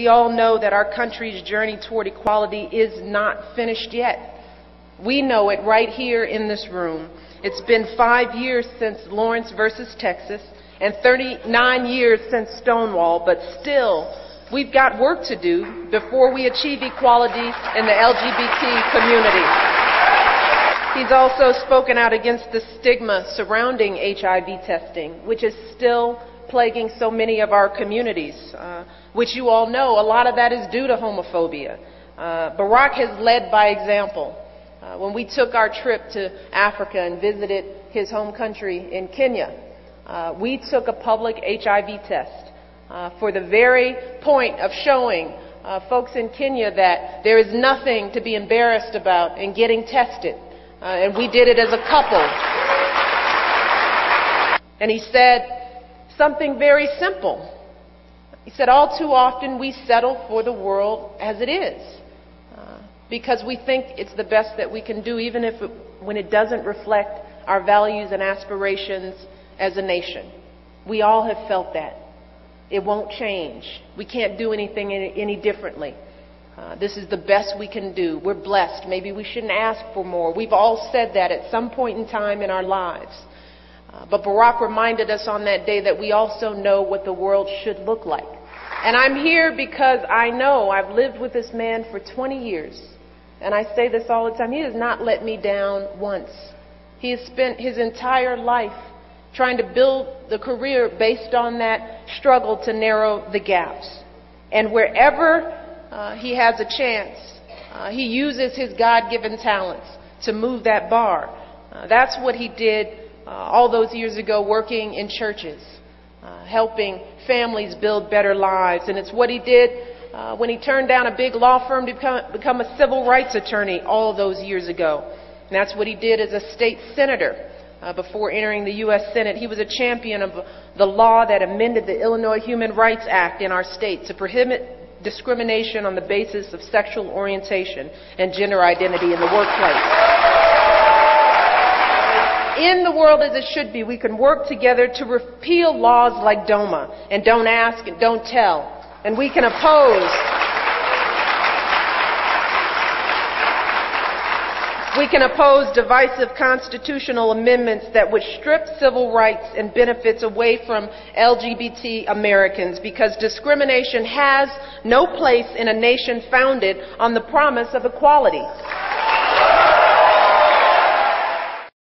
we all know that our country's journey toward equality is not finished yet. We know it right here in this room. It's been 5 years since Lawrence versus Texas and 39 years since Stonewall, but still, we've got work to do before we achieve equality in the LGBT community. He's also spoken out against the stigma surrounding HIV testing, which is still plaguing so many of our communities, which you all know, a lot of that is due to homophobia. Barack has led by example. When we took our trip to Africa and visited his home country in Kenya, we took a public HIV test for the very point of showing folks in Kenya that there is nothing to be embarrassed about in getting tested. And we did it as a couple. And he said something very simple. He said, all too often we settle for the world as it is because we think it's the best that we can do, even if when it doesn't reflect our values and aspirations as a nation. We all have felt that. It won't change. We can't do anything any differently. This is the best we can do. We're blessed. Maybe we shouldn't ask for more. We've all said that at some point in time in our lives. But Barack reminded us on that day that we also know what the world should look like. And I'm here because I know I've lived with this man for 20 years. And I say this all the time. He has not let me down once. He has spent his entire life trying to build the career based on that struggle to narrow the gaps. And wherever he has a chance, he uses his God-given talents to move that bar. That's what he did all those years ago, working in churches, helping families build better lives. And it's what he did when he turned down a big law firm to become a civil rights attorney all those years ago. And that's what he did as a state senator before entering the U.S. Senate. He was a champion of the law that amended the Illinois Human Rights Act in our state to prohibit discrimination on the basis of sexual orientation and gender identity in the workplace. In the world as it should be, we can work together to repeal laws like DOMA and don't ask and don't tell. And we can oppose divisive constitutional amendments that would strip civil rights and benefits away from LGBT Americans, because discrimination has no place in a nation founded on the promise of equality.